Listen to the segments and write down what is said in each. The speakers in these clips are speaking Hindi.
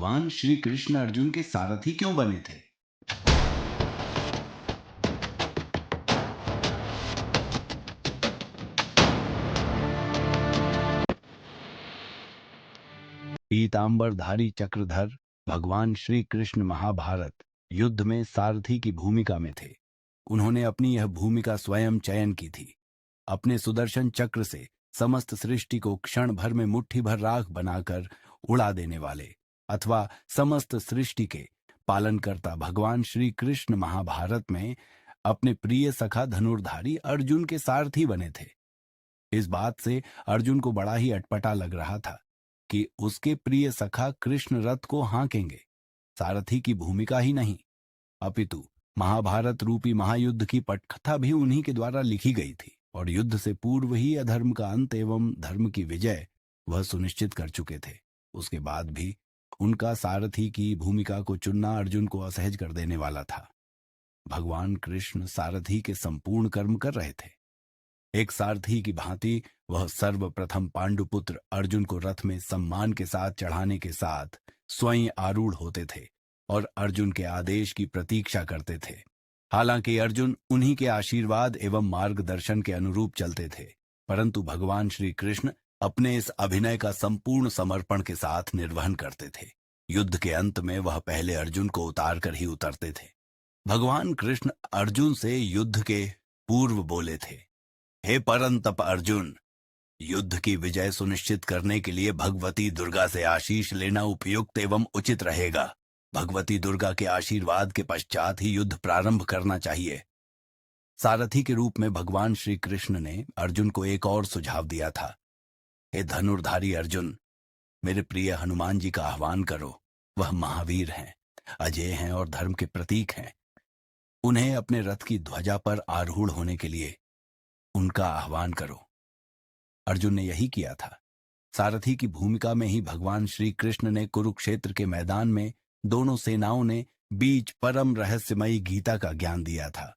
भगवान श्री कृष्ण अर्जुन के सारथी क्यों बने थे? पीतांबरधारी चक्रधर भगवान श्री कृष्ण महाभारत युद्ध में सारथी की भूमिका में थे। उन्होंने अपनी यह भूमिका स्वयं चयन की थी। अपने सुदर्शन चक्र से समस्त सृष्टि को क्षण भर में मुट्ठी भर राख बनाकर उड़ा देने वाले अथवा समस्त सृष्टि के पालनकर्ता भगवान श्री कृष्ण महाभारत में अपने प्रिय सखा धनुर्धारी अर्जुन के सारथी बने थे। इस बात से अर्जुन को बड़ा ही अटपटा लग रहा था कि उसके प्रिय सखा कृष्ण रथ को हाँकेंगे। सारथी की भूमिका ही नहीं अपितु महाभारत रूपी महायुद्ध की पटकथा भी उन्हीं के द्वारा लिखी गई थी और युद्ध से पूर्व ही अधर्म का अंत एवं धर्म की विजय वह सुनिश्चित कर चुके थे। उसके बाद भी उनका सारथी की भूमिका को चुनना अर्जुन को असहज कर देने वाला था। भगवान कृष्ण सारथी के संपूर्ण कर्म कर रहे थे। एक सारथी की भांति वह सर्वप्रथम पांडुपुत्र अर्जुन को रथ में सम्मान के साथ चढ़ाने के साथ स्वयं आरूढ़ होते थे और अर्जुन के आदेश की प्रतीक्षा करते थे। हालांकि अर्जुन उन्हीं के आशीर्वाद एवं मार्गदर्शन के अनुरूप चलते थे, परंतु भगवान श्री कृष्ण अपने इस अभिनय का संपूर्ण समर्पण के साथ निर्वहन करते थे। युद्ध के अंत में वह पहले अर्जुन को उतार कर ही उतरते थे। भगवान कृष्ण अर्जुन से युद्ध के पूर्व बोले थे, हे परंतप अर्जुन, युद्ध की विजय सुनिश्चित करने के लिए भगवती दुर्गा से आशीष लेना उपयुक्त एवं उचित रहेगा। भगवती दुर्गा के आशीर्वाद के पश्चात ही युद्ध प्रारंभ करना चाहिए। सारथी के रूप में भगवान श्री कृष्ण ने अर्जुन को एक और सुझाव दिया था, हे धनुर्धारी अर्जुन, मेरे प्रिय हनुमान जी का आह्वान करो। वह महावीर हैं, अजय हैं और धर्म के प्रतीक हैं। उन्हें अपने रथ की ध्वजा पर आरूढ़ होने के लिए उनका आह्वान करो। अर्जुन ने यही किया था। सारथी की भूमिका में ही भगवान श्री कृष्ण ने कुरुक्षेत्र के मैदान में दोनों सेनाओं ने बीच परम रहस्यमयी गीता का ज्ञान दिया था।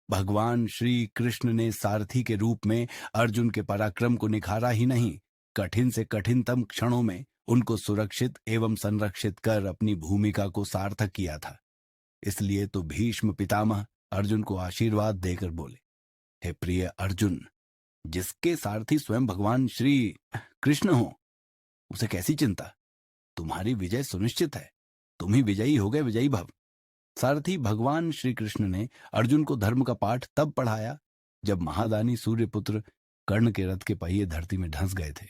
भगवान श्री कृष्ण ने सारथी के रूप में अर्जुन के पराक्रम को निखारा ही नहीं, कठिन से कठिनतम क्षणों में उनको सुरक्षित एवं संरक्षित कर अपनी भूमिका को सार्थक किया था। इसलिए तो भीष्म पितामह अर्जुन को आशीर्वाद देकर बोले, हे प्रिय अर्जुन, जिसके सारथी स्वयं भगवान श्री कृष्ण हो, उसे कैसी चिंता? तुम्हारी विजय सुनिश्चित है। तुम ही विजयी हो गए, विजयी भव। सारथी भगवान श्री कृष्ण ने अर्जुन को धर्म का पाठ तब पढ़ाया जब महादानी सूर्यपुत्र कर्ण के रथ के पहिए धरती में धंस गए थे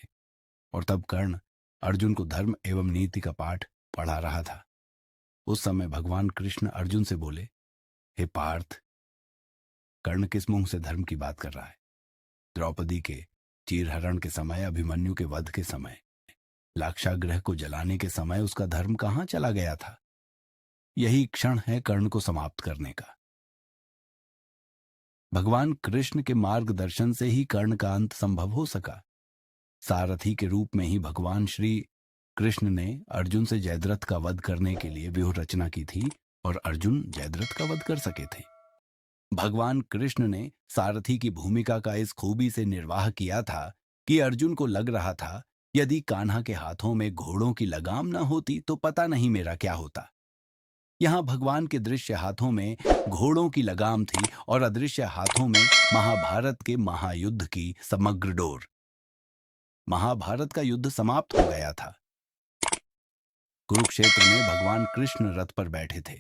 और तब कर्ण अर्जुन को धर्म एवं नीति का पाठ पढ़ा रहा था। उस समय भगवान कृष्ण अर्जुन से बोले, हे पार्थ, कर्ण किस मुंह से धर्म की बात कर रहा है? द्रौपदी के चीरहरण के समय, अभिमन्यु के वध के समय, लाक्षागृह को जलाने के समय उसका धर्म कहां चला गया था? यही क्षण है कर्ण को समाप्त करने का। भगवान कृष्ण के मार्गदर्शन से ही कर्ण का अंत संभव हो सका। सारथी के रूप में ही भगवान श्री कृष्ण ने अर्जुन से जयद्रथ का वध करने के लिए व्यूह रचना की थी और अर्जुन जयद्रथ का वध कर सके थे। भगवान कृष्ण ने सारथी की भूमिका का इस खूबी से निर्वाह किया था कि अर्जुन को लग रहा था, यदि कान्हा के हाथों में घोड़ों की लगाम न होती तो पता नहीं मेरा क्या होता। यहां भगवान के दृश्य हाथों में घोड़ों की लगाम थी और अदृश्य हाथों में महाभारत के महायुद्ध की समग्र डोर। महाभारत का युद्ध समाप्त हो गया था। कुरुक्षेत्र में भगवान कृष्ण रथ पर बैठे थे।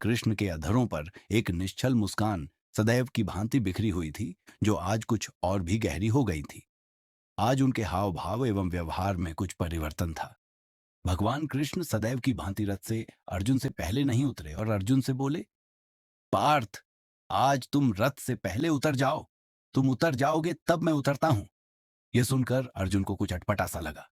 कृष्ण के अधरों पर एक निश्चल मुस्कान सदैव की भांति बिखरी हुई थी, जो आज कुछ और भी गहरी हो गई थी। आज उनके हाव भाव एवं व्यवहार में कुछ परिवर्तन था। भगवान कृष्ण सदैव की भांति रथ से अर्जुन से पहले नहीं उतरे और अर्जुन से बोले, पार्थ, आज तुम रथ से पहले उतर जाओ। तुम उतर जाओगे तब मैं उतरता हूं। यह सुनकर अर्जुन को कुछ अटपटा सा लगा।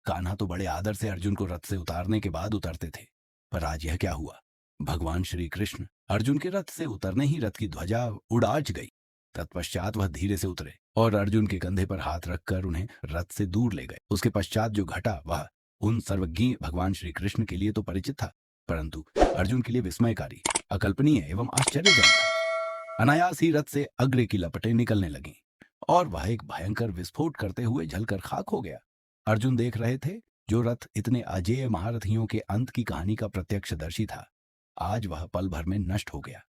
कान्हा तो बड़े आदर से अर्जुन को रथ से उतारने के बाद उतरते थे, पर आज यह क्या हुआ? भगवान श्री कृष्ण अर्जुन के रथ से उतरने ही रथ की ध्वजा उड़ाच गई। तत्पश्चात वह धीरे से उतरे और अर्जुन के कंधे पर हाथ रखकर उन्हें रथ से दूर ले गए। उसके पश्चात जो घटा वह उन सर्वज्ञ भगवान श्री कृष्ण के लिए तो परिचित था, परंतु अर्जुन के लिए विस्मयकारी, अकल्पनीय एवं आश्चर्यजनक था। अनायास ही रथ से अग्रे की लपटें निकलने लगीं और वह एक भयंकर विस्फोट करते हुए जलकर खाक हो गया। अर्जुन देख रहे थे जो रथ इतने अजेय महारथियों के अंत की कहानी का प्रत्यक्षदर्शी था, आज वह पल भर में नष्ट हो गया।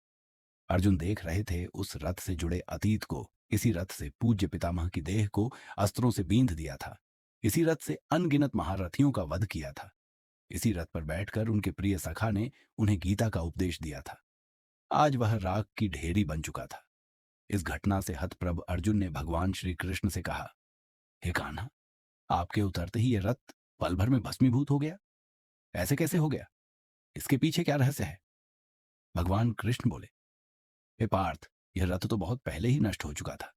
अर्जुन देख रहे थे उस रथ से जुड़े अतीत को। इसी रथ से पूज्य पितामह की देह को अस्त्रों से बींध दिया था। इसी रथ से अनगिनत महारथियों का वध किया था। इसी रथ पर बैठकर उनके प्रिय सखा ने उन्हें गीता का उपदेश दिया था। आज वह राख की ढेरी बन चुका था। इस घटना से हतप्रभ अर्जुन ने भगवान श्री कृष्ण से कहा, हे कान्हा, आपके उतरते ही यह रथ पल भर में भस्मीभूत हो गया। ऐसे कैसे हो गया? इसके पीछे क्या रहस्य है? भगवान कृष्ण बोले, हे पार्थ, यह रथ तो बहुत पहले ही नष्ट हो चुका था।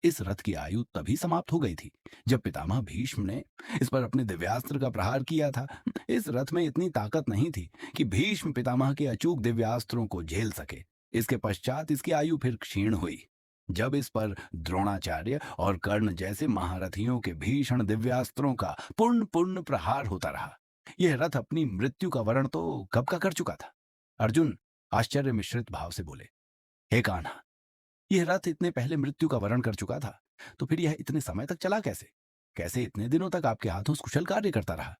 इस रथ की आयु तभी समाप्त हो गई थी जब पितामह भीष्म ने इस पर अपने दिव्यास्त्र का प्रहार किया था। इस रथ में इतनी ताकत नहीं थी कि भीष्म पितामह के अचूक दिव्यास्त्रों को झेल सके। इसके पश्चात इसकी आयु फिर क्षीण हुई, जब इस पर द्रोणाचार्य और कर्ण जैसे महारथियों के भीषण दिव्यास्त्रों का पूर्ण पूर्ण प्रहार होता रहा। यह रथ अपनी मृत्यु का वर्ण तो कब का कर चुका था। अर्जुन आश्चर्य मिश्रित भाव से बोले, हे कान्हा, यह रथ इतने पहले मृत्यु का वरण कर चुका था, तो फिर यह इतने समय तक चला कैसे? कैसे इतने दिनों तक आपके हाथों कुशल कार्य करता रहा?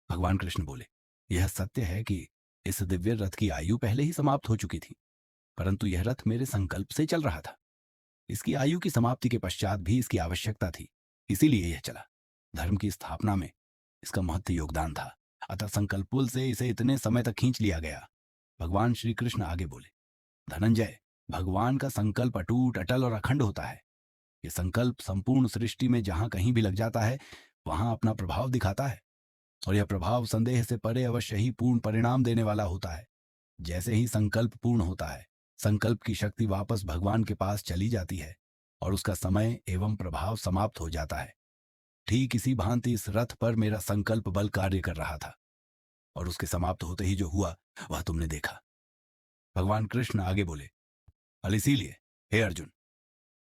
भगवान कृष्ण बोले, यह सत्य है कि इस दिव्य रथ की आयु पहले ही समाप्त हो चुकी थी, परंतु यह रथ मेरे संकल्प से चल रहा था। इसकी आयु की समाप्ति के पश्चात भी इसकी आवश्यकता थी, इसीलिए यह चला। धर्म की स्थापना में इसका महत्व योगदान था, अतः संकल्पुल से इसे इतने समय तक खींच लिया गया। भगवान श्री कृष्ण आगे बोले, धनंजय, भगवान का संकल्प अटूट, अटल और अखंड होता है। ये संकल्प संपूर्ण सृष्टि में जहां कहीं भी लग जाता है, वहां अपना प्रभाव दिखाता है, और यह प्रभाव संदेह से परे अवश्य ही पूर्ण परिणाम देने वाला होता है। जैसे ही संकल्प पूर्ण होता है, संकल्प की शक्ति वापस भगवान के पास चली जाती है और उसका समय एवं प्रभाव समाप्त हो जाता है। ठीक इसी भांति इस रथ पर मेरा संकल्प बल कार्य कर रहा था, और उसके समाप्त होते ही जो हुआ वह तुमने देखा। भगवान कृष्ण आगे बोले, और इसीलिए हे अर्जुन,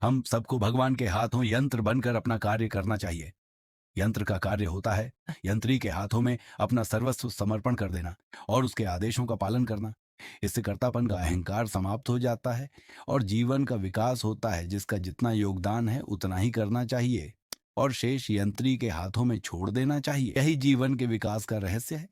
हम सबको भगवान के हाथों यंत्र बनकर अपना कार्य करना चाहिए। यंत्र का कार्य होता है यंत्री के हाथों में अपना सर्वस्व समर्पण कर देना और उसके आदेशों का पालन करना। इससे कर्तापन का अहंकार समाप्त हो जाता है और जीवन का विकास होता है। जिसका जितना योगदान है उतना ही करना चाहिए और शेष यंत्री के हाथों में छोड़ देना चाहिए। यही जीवन के विकास का रहस्य है।